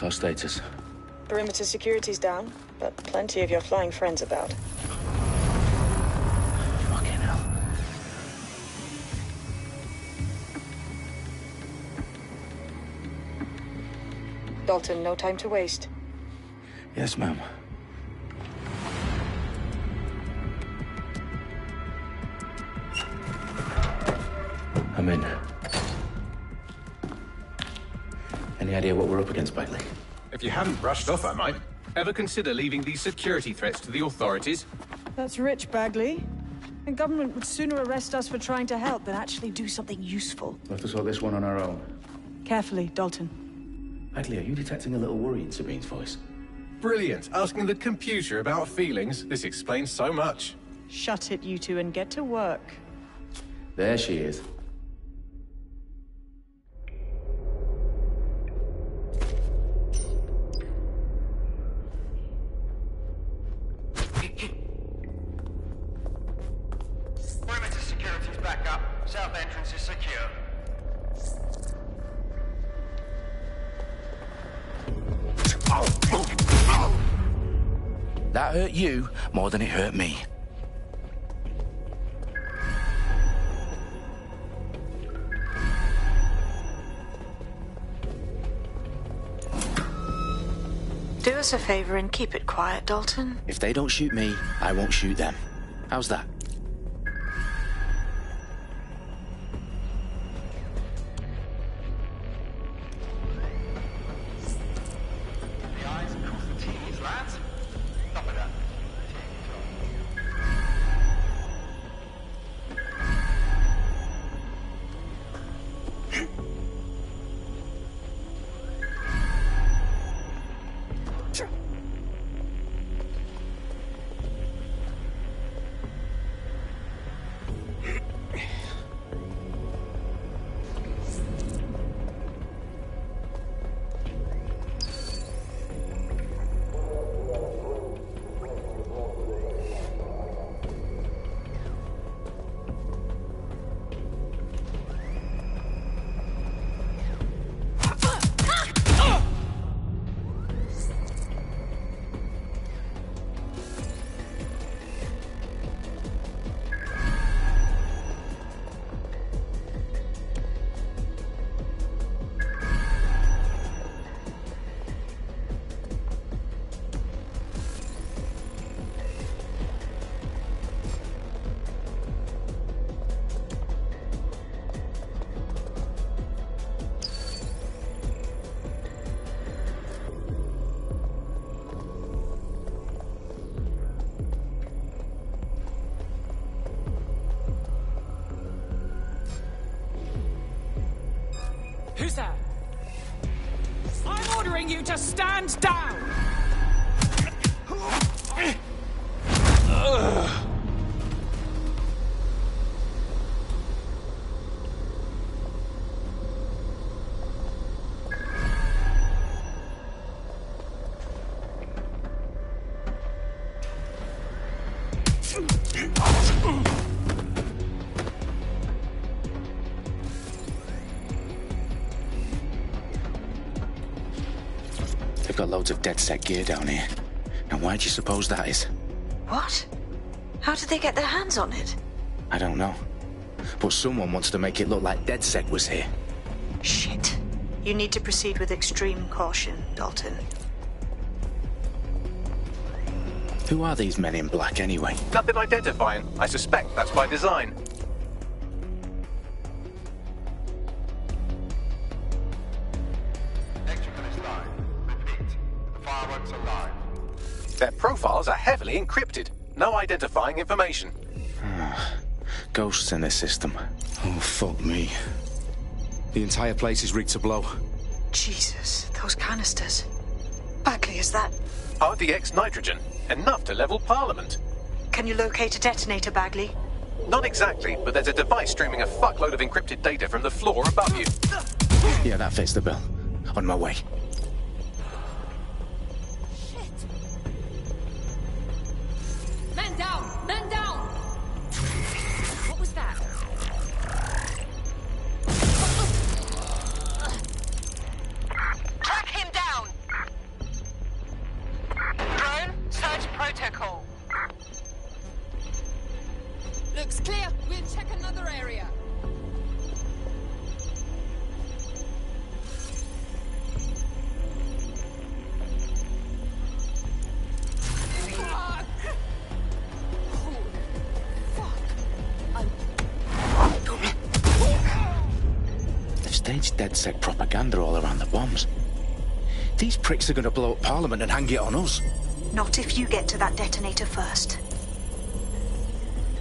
What's our status? Perimeter security's down, but plenty of your flying friends about. Fucking hell. Dalton, no time to waste. Yes, ma'am. I'm in. Any idea what we're up against, Bagley? If you hadn't brushed off, I might. Ever consider leaving these security threats to the authorities? That's rich, Bagley. The government would sooner arrest us for trying to help than actually do something useful. We'll have to sort this one on our own. Carefully, Dalton. Bagley, are you detecting a little worry in Sabine's voice? Brilliant. Asking the computer about feelings. This explains so much. Shut it, you two, and get to work. There she is. Perimeter security's back up. South entrance is secure. That hurt you more than it hurt me. Do us a favor and keep it quiet, Dalton. If they don't shoot me, I won't shoot them. How's that? The eyes across the T's, lads. Stop it up. Who's that? I'm ordering you to stand down! They've got loads of DedSec gear down here. Now, why do you suppose that is? What? How did they get their hands on it? I don't know. But someone wants to make it look like DedSec was here. Shit. You need to proceed with extreme caution, Dalton. Who are these men in black, anyway? Nothing identifying. I suspect that's by design. Electrical is live. Repeat. The fireworks are live. Their profiles are heavily encrypted. No identifying information. Ghosts in this system. Oh, fuck me. The entire place is rigged to blow. Jesus, those canisters. Bagley, is that... RDX nitrogen. Enough to level Parliament. Can you locate a detonator, Bagley? Not exactly, but there's a device streaming a fuckload of encrypted data from the floor above you. Yeah, that fits the bill. On my way. Men down! Men down! What was that? Track him down! protocol. Looks clear. We'll check another area. They've staged DedSec propaganda all around the bombs. These pricks are going to blow up Parliament and hang it on us. Not if you get to that detonator first.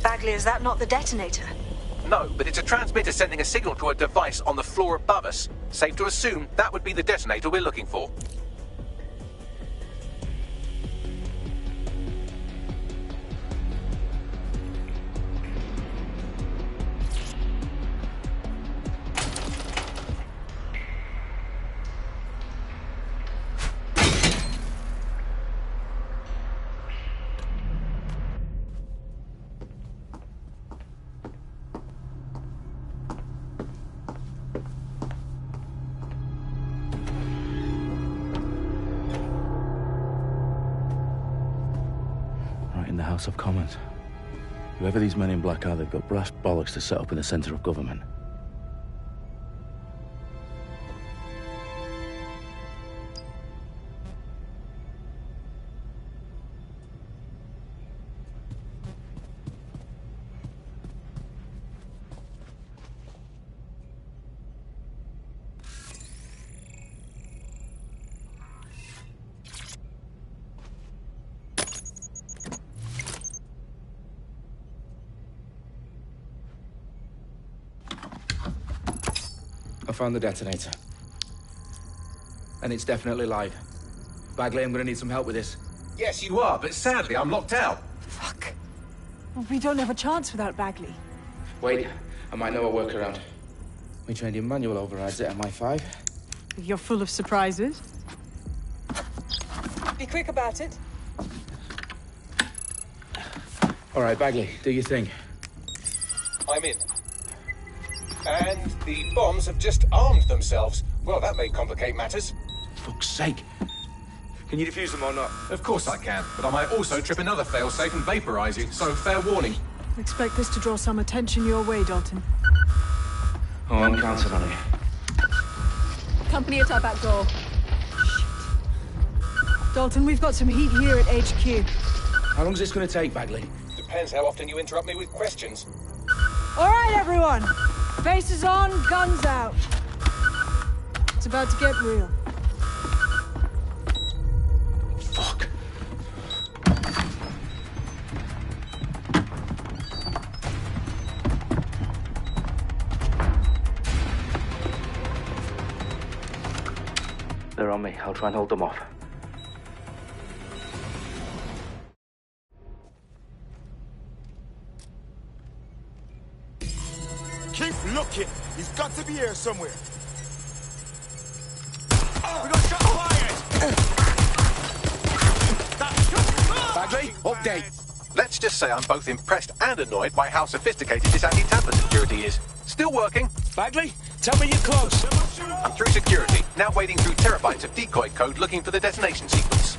Bagley, is that not the detonator? No, but it's a transmitter sending a signal to a device on the floor above us. Safe to assume that would be the detonator we're looking for. In the House of Commons. Whoever these men in black are, they've got brass bollocks to set up in the centre of government. I found the detonator. And it's definitely live. Bagley, I'm gonna need some help with this. Yes, you are, but sadly I'm locked out. Fuck. Well, we don't have a chance without Bagley. Wait, I might know a workaround. We trained in manual overrides at MI5. You're full of surprises. Be quick about it. All right, Bagley, do your thing. I'm in. And the bombs have just armed themselves. Well, that may complicate matters. Fuck's sake. Can you defuse them or not? Of course I can, but I might also trip another failsafe and vaporize you, so fair warning. Expect this to draw some attention your way, Dalton. Oh, I'm counting on it. Company at our back door. Dalton, we've got some heat here at HQ. How long is this going to take, Bagley? Depends how often you interrupt me with questions. All right, everyone. Faces on, guns out. It's about to get real. Fuck. They're on me. I'll try and hold them off. Keep looking. He's got to be here somewhere. We got shot fired. Bagley, update. Let's just say I'm both impressed and annoyed by how sophisticated this anti-tamper security is. Still working. Bagley, tell me you're close. I'm through security, now wading through terabytes of decoy code looking for the detonation sequence.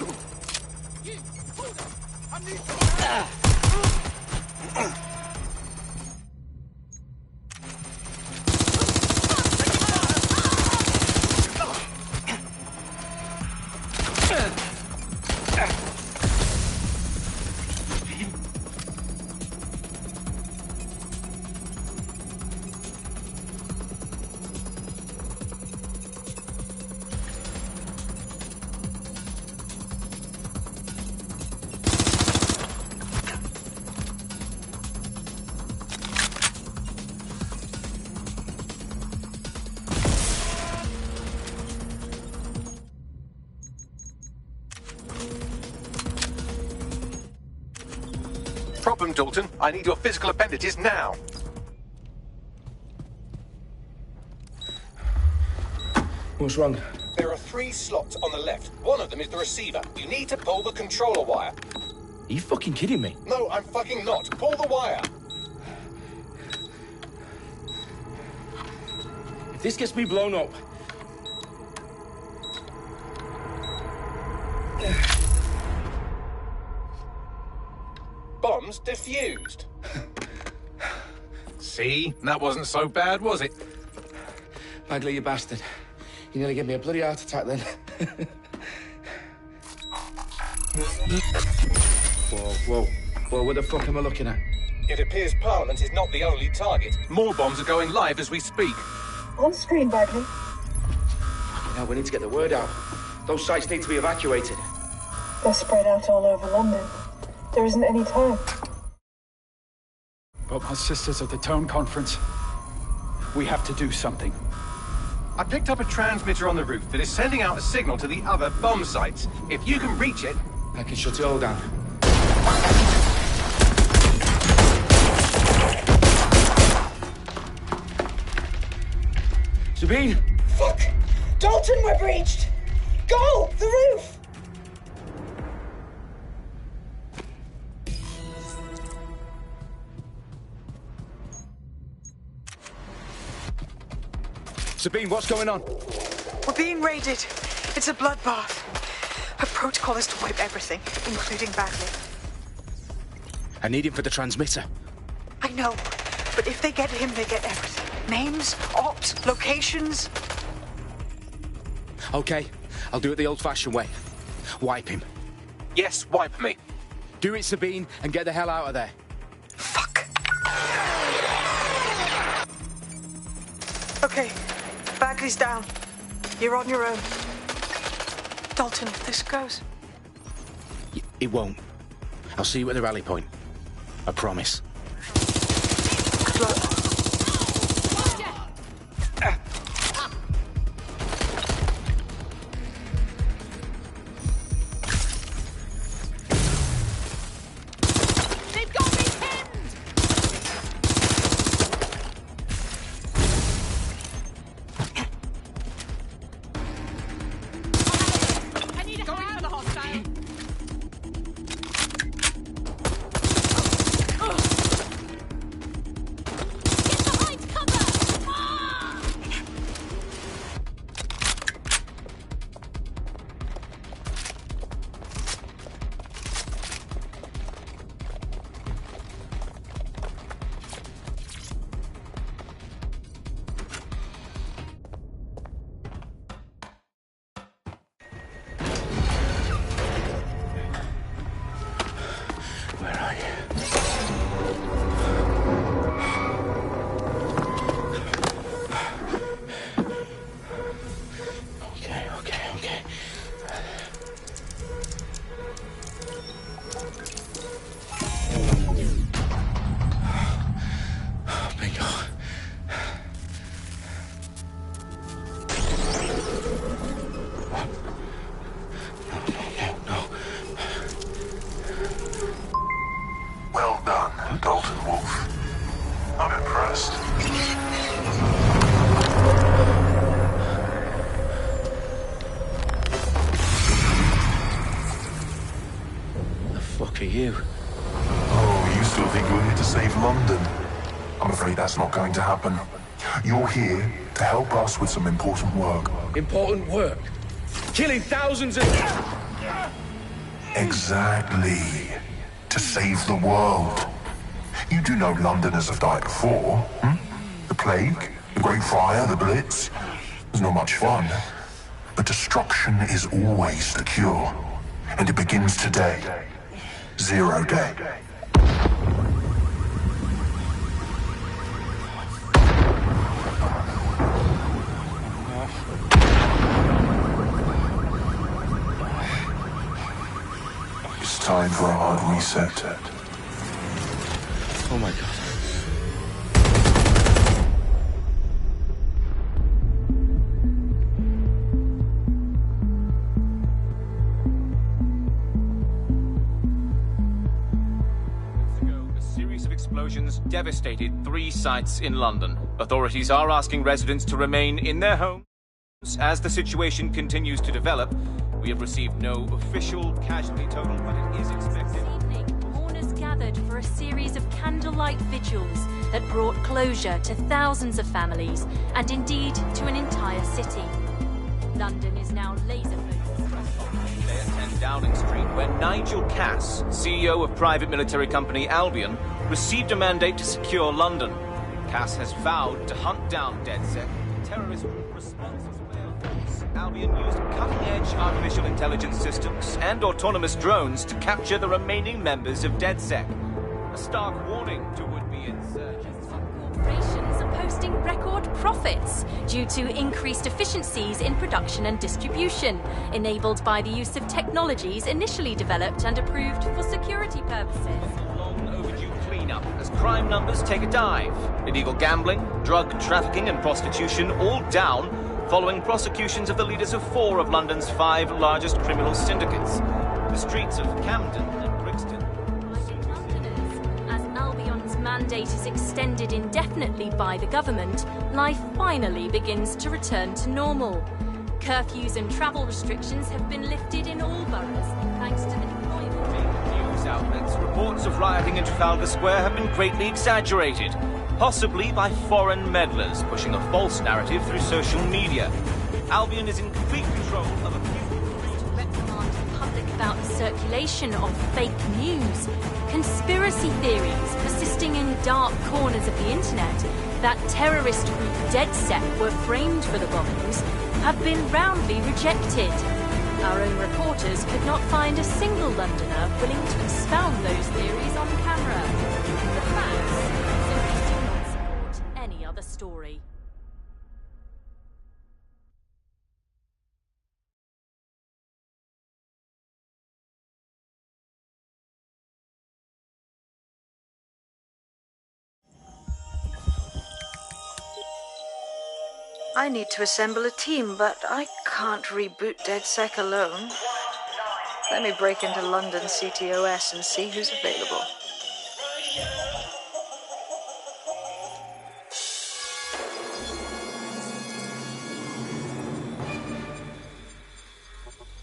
Problem, Dalton. I need your physical appendages now. What's wrong? There are 3 slots on the left. One of them is the receiver. You need to pull the controller wire. Are you fucking kidding me? No, I'm fucking not. Pull the wire. If this gets me blown up... bombs defused. See? That wasn't so bad, was it? Bagley, you bastard. You nearly gave me a bloody heart attack then. Whoa. What the fuck am I looking at? It appears Parliament is not the only target. More bombs are going live as we speak. On screen, Bagley. Now we need to get the word out. Those sites need to be evacuated. They're spread out all over London. There isn't any time. But my sister's at the town conference. We have to do something. I picked up a transmitter on the roof that is sending out a signal to the other bomb sites. If you can reach it... I can shut it all down. Sabine! Fuck! Dalton, we're breached! Go! The roof! Sabine, what's going on? We're being raided. It's a bloodbath. Her protocol is to wipe everything, including Bagley. I need him for the transmitter. I know, but if they get him, they get everything. Names, ops, locations. Okay, I'll do it the old-fashioned way. Wipe him. Yes, wipe me. Do it, Sabine, and get the hell out of there. Fuck. Okay, Bagley's down. You're on your own. Dalton, if this goes... It won't. I'll see you at the rally point. I promise. Good luck. They've got me pinned! I need a hand for the hostile. Get behind cover! Ah! Where are you? Okay. Bingo. No. Well done, Dalton Wolf. I'm impressed. The fuck are you? Oh, you still think you're here to save London? I'm afraid that's not going to happen. You're here to help us with some important work. Important work. Killing thousands of... Exactly. To save the world. You do know Londoners have died before, hmm? The Plague, the Great Fire, the Blitz. It's not much fun. But destruction is always the cure. And it begins today. Zero Day. It's time for a hard reset. Oh my God. A series of explosions devastated 3 sites in London. Authorities are asking residents to remain in their homes. As the situation continues to develop, we have received no official casualty total, but it is expected. This evening, mourners gathered for a series of candlelight vigils that brought closure to thousands of families and indeed to an entire city. London is now laser-focused. They attend Downing Street, where Nigel Cass, CEO of private military company Albion, received a mandate to secure London. Cass has vowed to hunt down DedSec, the terrorist group responsible for their force. Albion used cutting-edge artificial intelligence systems and autonomous drones to capture the remaining members of DedSec. A stark warning to would-be insurgents. Corporations are posting record profits due to increased efficiencies in production and distribution, enabled by the use of technologies initially developed and approved for security purposes. Long overdue cleanup as crime numbers take a dive. Illegal gambling, drug trafficking and prostitution all down following prosecutions of the leaders of 4 of London's 5 largest criminal syndicates. The streets of Camden and Brixton. As Albion's mandate is extended indefinitely by the government, life finally begins to return to normal. Curfews and travel restrictions have been lifted in all boroughs, thanks to the deployment. News outlets, reports of rioting in Trafalgar Square have been greatly exaggerated, possibly by foreign meddlers pushing a false narrative through social media. Albion is in complete control of a reprimand the public about the circulation of fake news, conspiracy theories persisting in dark corners of the internet that terrorist group DedSec were framed for the bombings have been roundly rejected. Our own reporters could not find a single Londoner willing to expound those theories on camera. The facts simply do not support any other story. I need to assemble a team, but I can't reboot DedSec alone. Let me break into London CTOS and see who's available.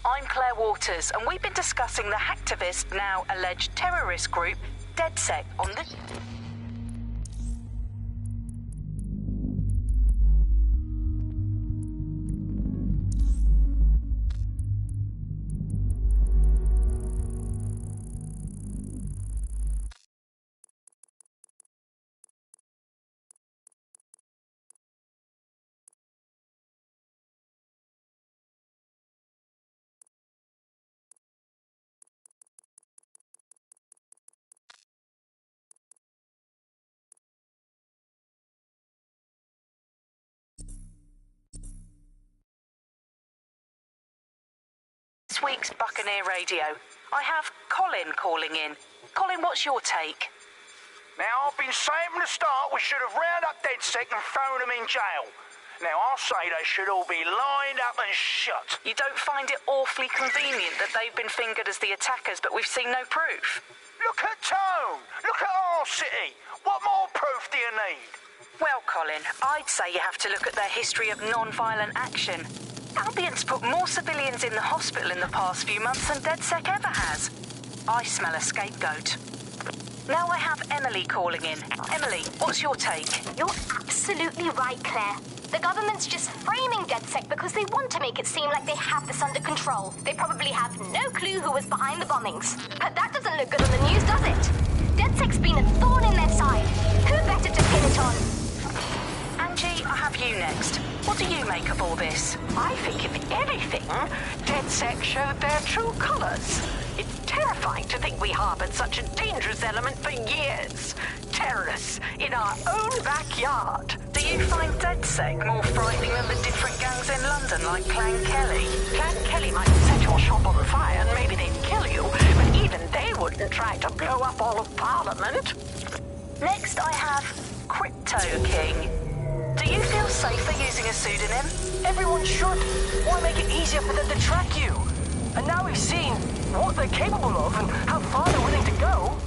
I'm Claire Waters, and we've been discussing the hacktivist, now alleged terrorist group, DedSec, on the... This week's Buccaneer Radio. I have Colin calling in. Colin, what's your take? Now, I've been saying from the start we should have rounded up DedSec and thrown them in jail. Now, I'll say they should all be lined up and shot. You don't find it awfully convenient that they've been fingered as the attackers, but we've seen no proof? Look at Tone! Look at our city! What more proof do you need? Well, Colin, I'd say you have to look at their history of non-violent action. Albion's put more civilians in the hospital in the past few months than DedSec ever has. I smell a scapegoat. Now I have Emily calling in. Emily, what's your take? You're absolutely right, Claire. The government's just framing DedSec because they want to make it seem like they have this under control. They probably have no clue who was behind the bombings. But that doesn't look good on the news, does it? DedSec's been a thorn in their side. Who better to pin it on? Angie, I have you next. What do you make of all this? I think, if anything, DedSec showed their true colours. It's terrifying to think we harboured such a dangerous element for years. Terrorists in our own backyard. Do you find DedSec more frightening than the different gangs in London, like Clan Kelly? Clan Kelly might set your shop on fire and maybe they'd kill you, but even they wouldn't try to blow up all of Parliament. Next, I have Crypto King. Do you feel safer using a pseudonym? Everyone should. Why make it easier for them to track you? And now we've seen what they're capable of and how far they're willing to go.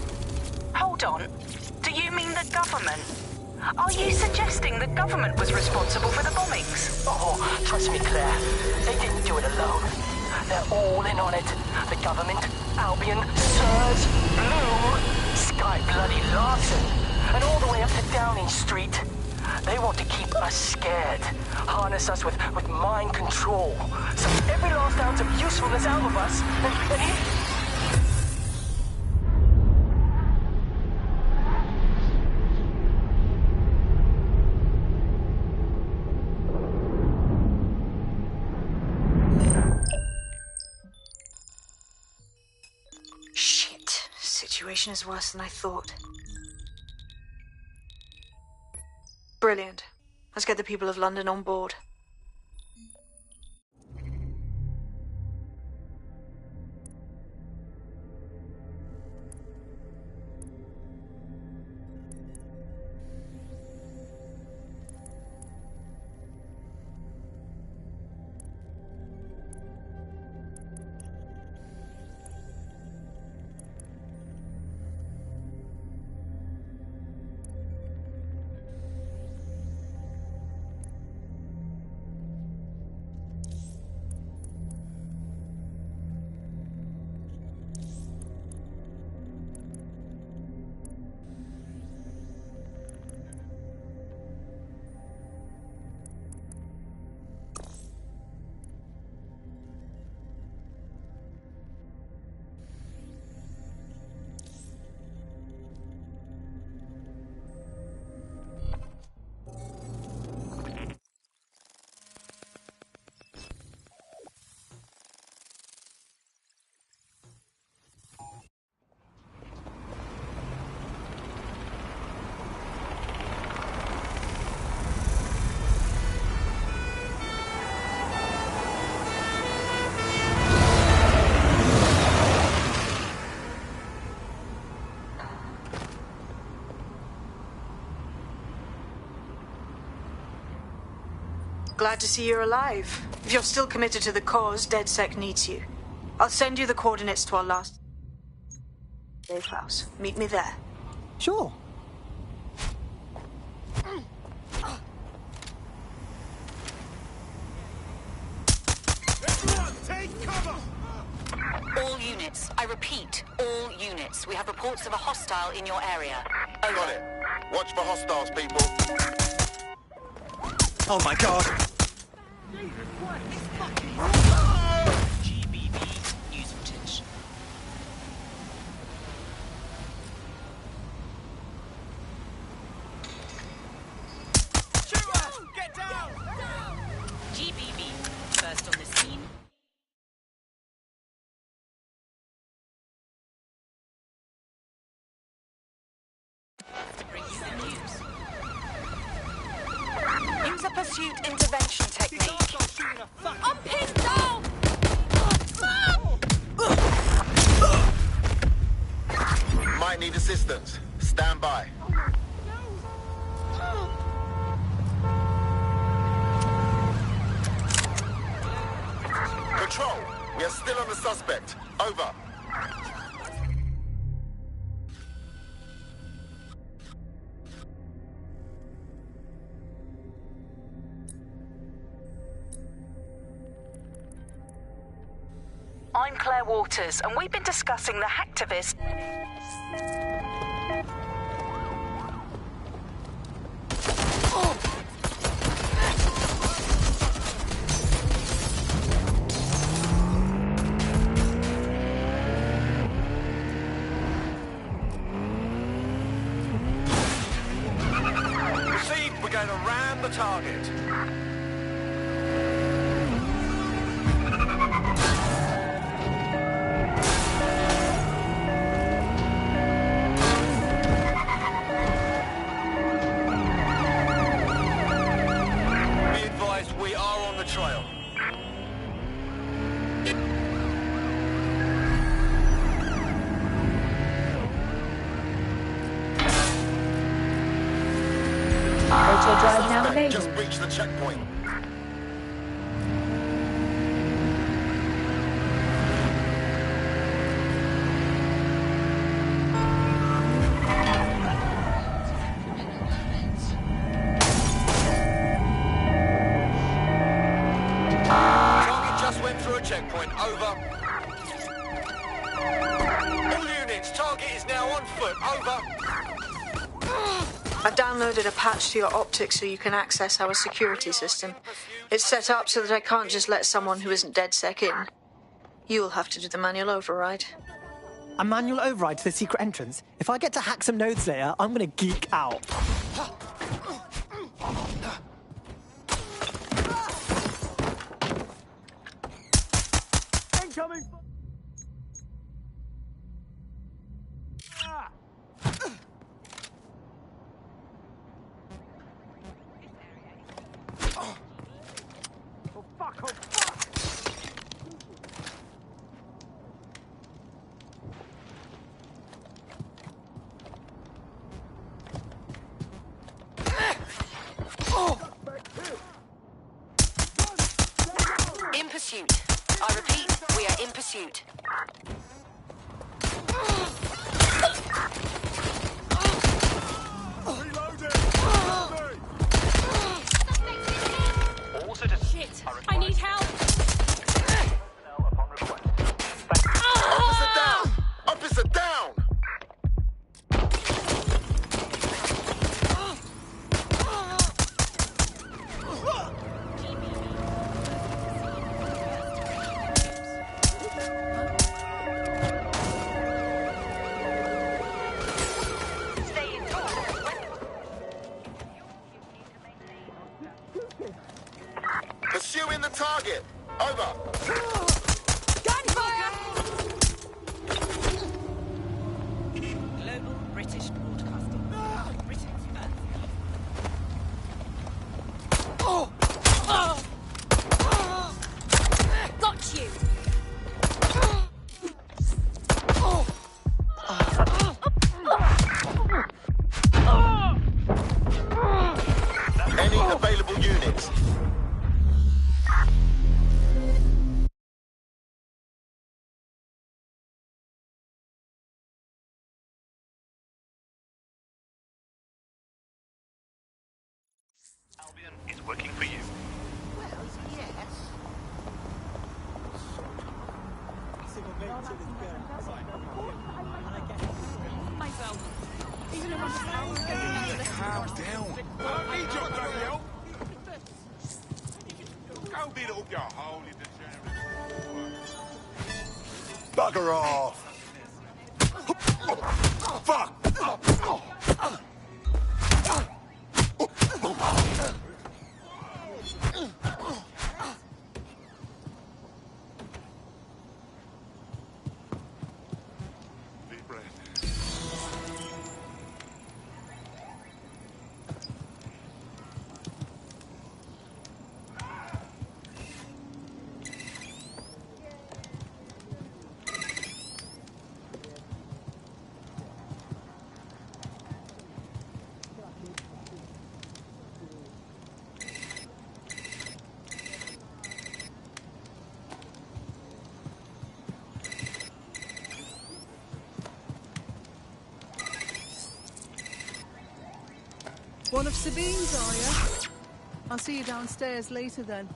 Hold on. Do you mean the government? Are you suggesting the government was responsible for the bombings? Oh, trust me, Claire. They didn't do it alone. They're all in on it. The government, Albion, Sirs, Bloom, Sky Bloody Larson, and all the way up to Downing Street. They want to keep us scared. harness us with mind control. Suck every last ounce of usefulness out of us, and he... Shit. Situation is worse than I thought. Brilliant. Let's get the people of London on board. Glad to see you're alive. If you're still committed to the cause, DedSec needs you. I'll send you the coordinates to our last safe house. Meet me there. Sure. Everyone, take cover! All units. I repeat, all units. We have reports of a hostile in your area. Over. Got it. Watch for hostiles, people. Oh my god! GBB news footage. Shooter! Get down! GBB first on the scene. To bring you the news. Use a pursuit intervention technique. I'm pinned down! Might need assistance. Stand by. Control, we are still on the suspect. Over. I'm Claire Waters, and we've been discussing the hacktivist. Proceed, we're going to ram the target. Trail. Auto drive now available. Just reach the checkpoint. Checkpoint over. All units, target is now on foot. Over. I've downloaded a patch to your optics so you can access our security system. It's set up so that I can't just let someone who isn't DedSec in. You'll have to do the manual override. A manual override to the secret entrance? If I get to hack some nodes later, I'm gonna geek out. Incoming! In pursuit. I repeat, we are in pursuit. Shit! I need help! Officer down! Officer down! Pursuing the target. Over. Gunfire! Global British Broadcasting. Britain's first. Got you! Any available units? Albion is working for you. Well, yes. Myself. Even if I'm Calm down. I don't need your bloody help. Go be little girl. Holy degenerate. Bugger off. Fuck. Deep breath. One of Sabine's, are you? I'll see you downstairs later then.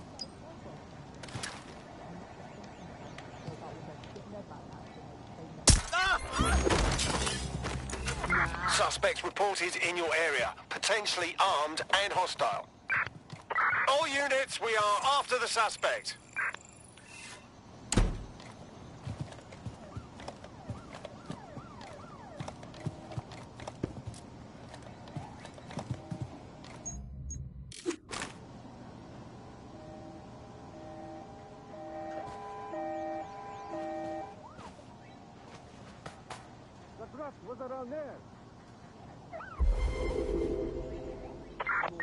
Suspects reported in your area, potentially armed and hostile. All units, we are after the suspect.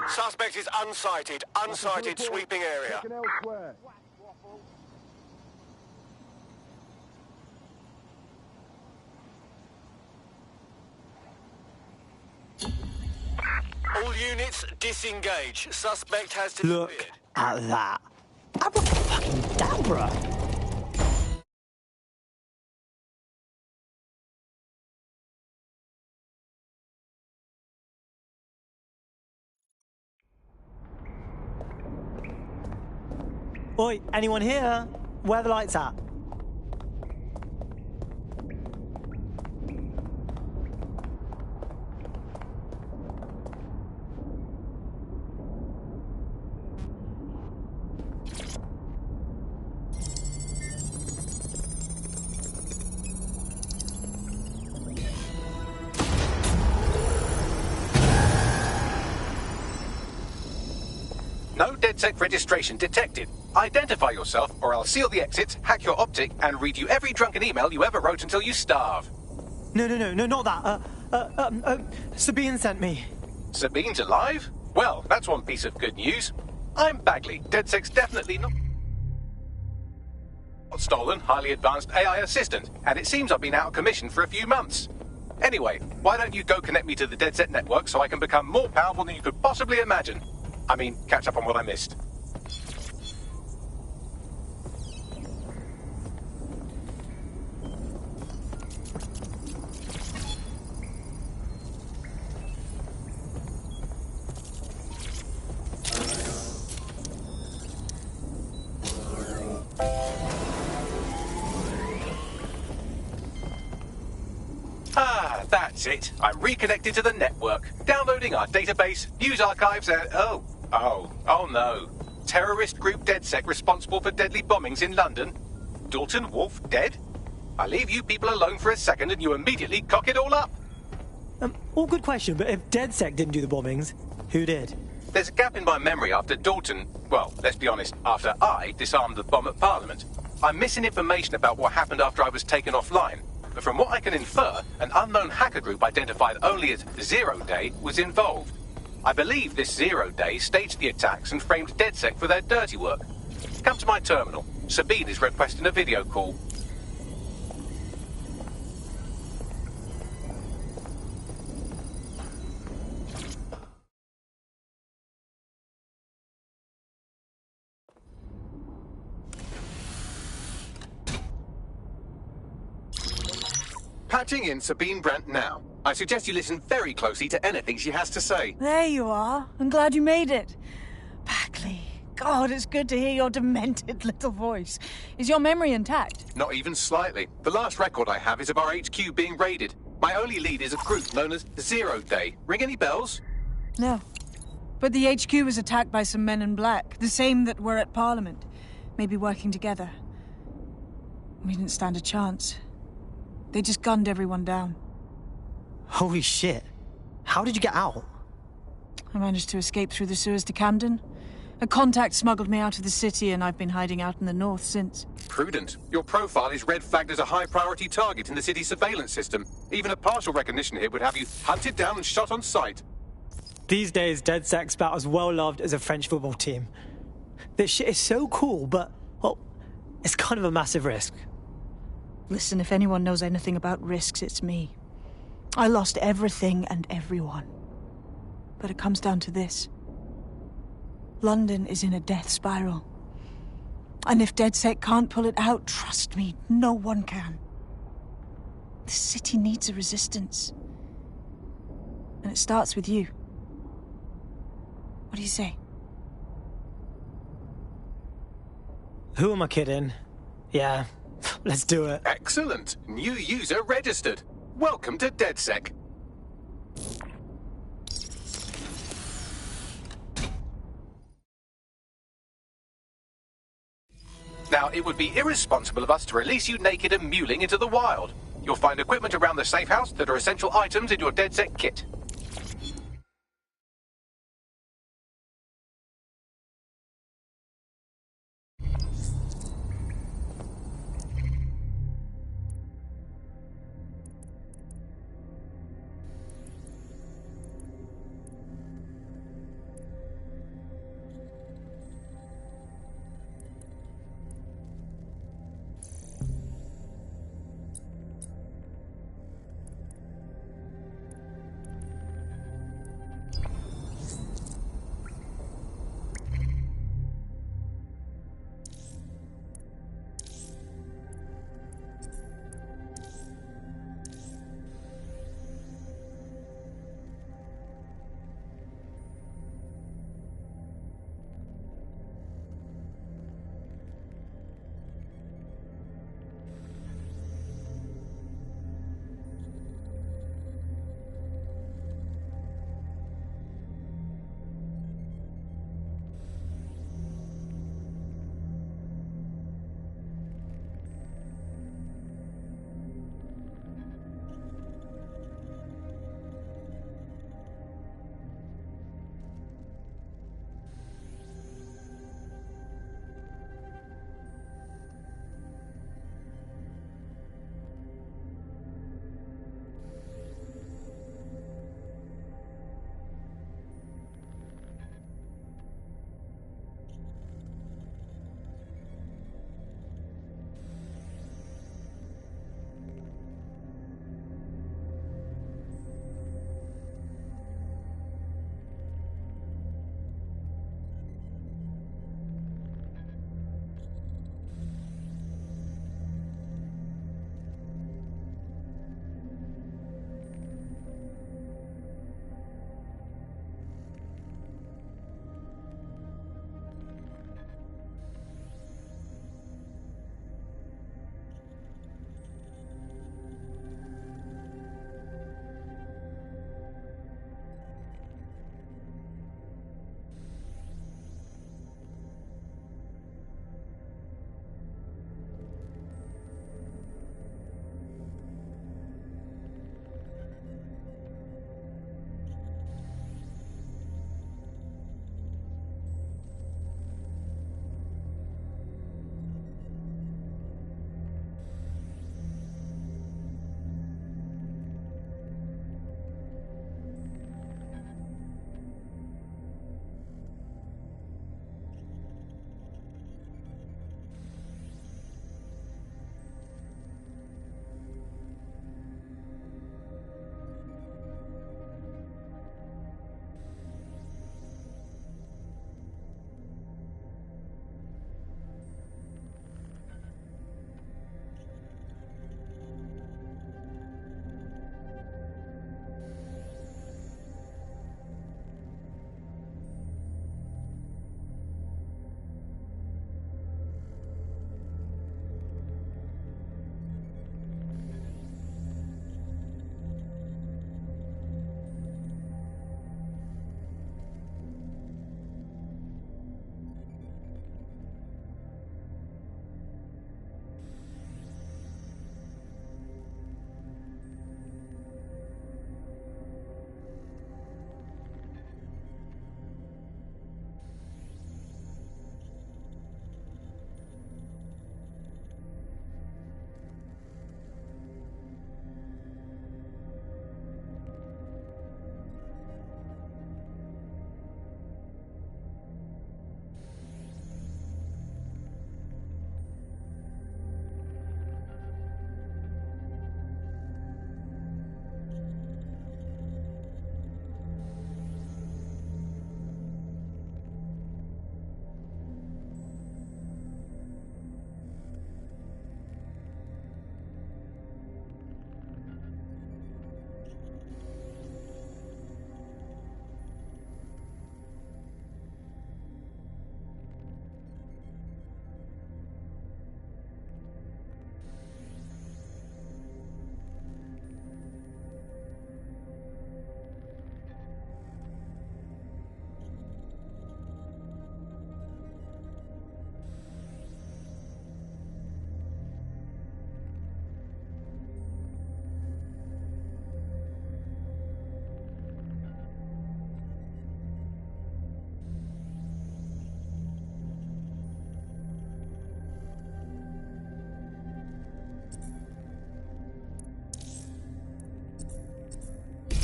Suspect is unsighted. Unsighted sweeping area. All units disengage. Suspect has disappeared. Look at that. Abracadabra. Oi, anyone here? Where are the lights at? DedSec registration detected. Identify yourself, or I'll seal the exits, hack your optic, and read you every drunken email you ever wrote until you starve. No, not that. Sabine sent me. Sabine's alive? Well, that's one piece of good news. I'm Bagley. DedSec's definitely not stolen, highly advanced AI assistant, and it seems I've been out of commission for a few months. Anyway, why don't you go connect me to the DedSec network so I can become more powerful than you could possibly imagine? I mean, catch up on what I missed. Ah, that's it. I'm reconnected to the network. Downloading our database, news archives, and... Oh no. Terrorist group DedSec responsible for deadly bombings in London? Dalton Wolf dead? I leave you people alone for a second and you immediately cock it all up. All good question, but if DedSec didn't do the bombings, who did? There's a gap in my memory after Dalton... Well, let's be honest, after I disarmed the bomb at Parliament. I'm missing information about what happened after I was taken offline. But from what I can infer, an unknown hacker group identified only as Zero Day was involved. I believe this Zero Day staged the attacks and framed DedSec for their dirty work. Come to my terminal. Sabine is requesting a video call. Patching in Sabine Brandt now. I suggest you listen very closely to anything she has to say. There you are. I'm glad you made it. Bagley. God, it's good to hear your demented little voice. Is your memory intact? Not even slightly. The last record I have is of our HQ being raided. My only lead is a group known as Zero Day. Ring any bells? No. But the HQ was attacked by some men in black, the same that were at Parliament. Maybe working together. We didn't stand a chance. They just gunned everyone down. Holy shit. How did you get out? I managed to escape through the sewers to Camden. A contact smuggled me out of the city, and I've been hiding out in the north since. Prudent. Your profile is red flagged as a high-priority target in the city's surveillance system. Even a partial recognition here would have you hunted down and shot on sight. These days, DedSec's about as well loved as a French football team. This shit is so cool, but, well, it's kind of a massive risk. Listen, if anyone knows anything about risks, it's me. I lost everything and everyone. But it comes down to this. London is in a death spiral. And if DedSec can't pull it out, trust me, no one can. The city needs a resistance. And it starts with you. What do you say? Who am I kidding? Yeah, let's do it. Excellent. New user registered. Welcome to DedSec. Now, it would be irresponsible of us to release you naked and mewling into the wild. You'll find equipment around the safe house that are essential items in your DedSec kit.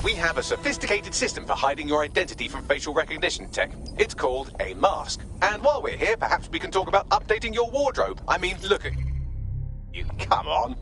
We have a sophisticated system for hiding your identity from facial recognition tech. It's called a mask. And while we're here, perhaps we can talk about updating your wardrobe. I mean, look at you. Come on.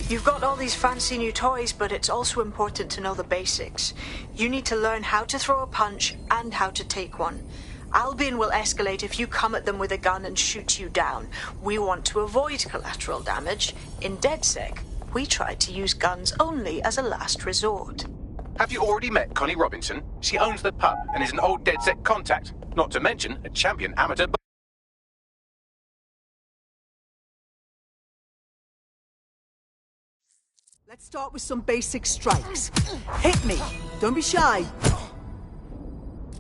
You've got all these fancy new toys, but it's also important to know the basics. You need to learn how to throw a punch and how to take one. Albion will escalate if you come at them with a gun and shoot you down. We want to avoid collateral damage. In DedSec, we try to use guns only as a last resort. Have you already met Connie Robinson? She owns the pub and is an old DedSec contact. Not to mention a champion amateur. Let's start with some basic strikes. Hit me. Don't be shy.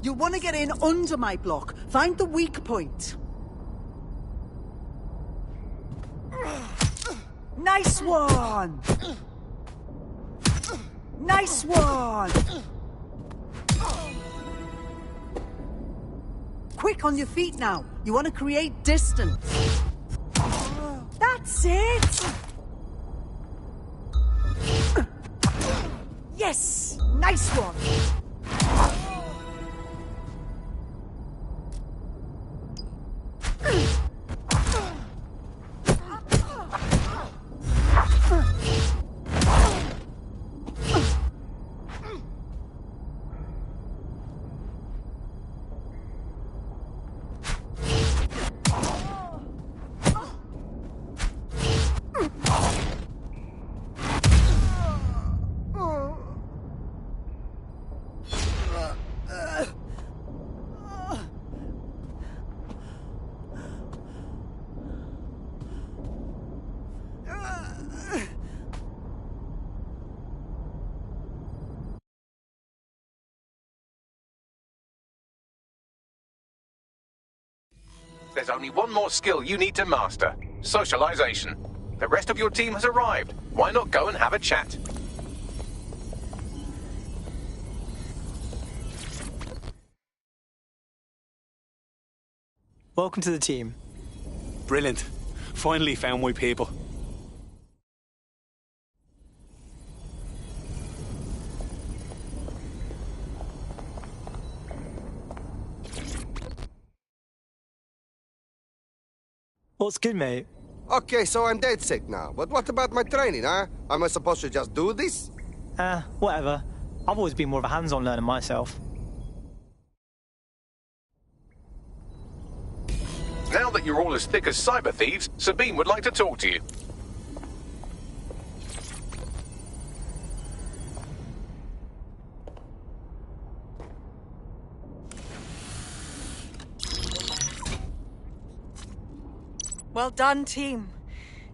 You'll want to get in under my block. Find the weak point. Nice one! Nice one! Quick on your feet now. You want to create distance. That's it! Yes! Nice one! There's only one more skill you need to master: socialization. The rest of your team has arrived. Why not go and have a chat? welcome to the team. Brilliant. Finally found my people. What's good, mate? Okay, so I'm DedSec now, but what about my training, huh? Am I supposed to just do this? Whatever. I've always been more of a hands-on learner myself. Now that you're all as thick as cyber thieves, Sabine would like to talk to you. Well done, team.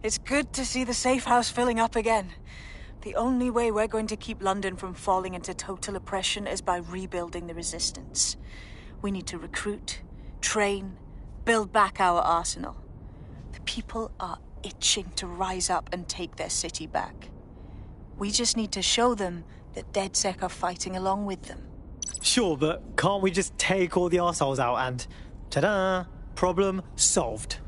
It's good to see the safe house filling up again. The only way we're going to keep London from falling into total oppression is by rebuilding the resistance. We need to recruit, train, build back our arsenal. The people are itching to rise up and take their city back. We just need to show them that DedSec are fighting along with them. Sure, but can't we just take all the arseholes out and... ta-da! Problem solved.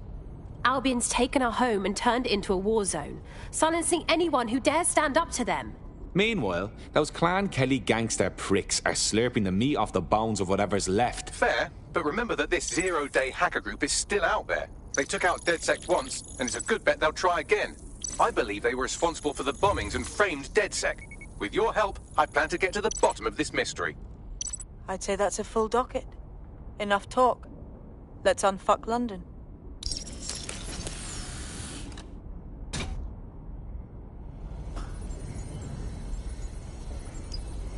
Albion's taken our home and turned it into a war zone, silencing anyone who dares stand up to them. Meanwhile, those Clan Kelly gangster pricks are slurping the meat off the bones of whatever's left. Fair, but remember that this zero-day hacker group is still out there. They took out DedSec once, and it's a good bet they'll try again. I believe they were responsible for the bombings and framed DedSec. With your help, I plan to get to the bottom of this mystery. I'd say that's a full docket. Enough talk. Let's unfuck London.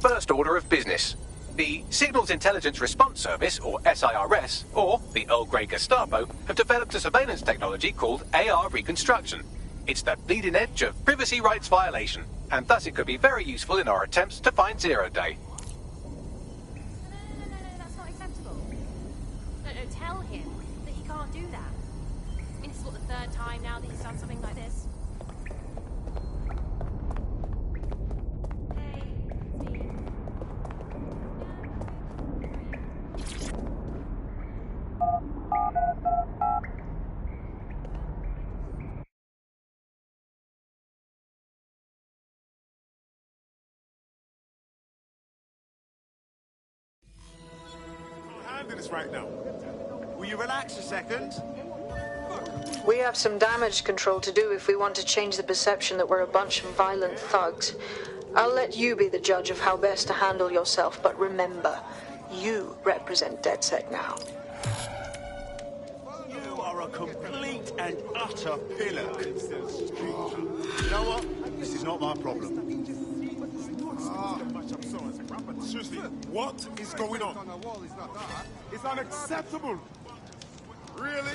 First order of business. The Signals Intelligence Response Service, or SIRS, or the Earl Grey Gestapo, have developed a surveillance technology called AR Reconstruction. It's the bleeding edge of privacy rights violation, and thus it could be very useful in our attempts to find Zero Day. No, that's not acceptable. No, tell him that he can't do that. I mean, this is what, the third time now that he's done something like this? This right now. Will you relax a second? We have some damage control to do if we want to change the perception that we're a bunch of violent thugs. I'll let you be the judge of how best to handle yourself, but remember, you represent DedSec now. You are a complete and utter pillar. You know what? This is not my problem. Seriously, what is going on? It's unacceptable. Really?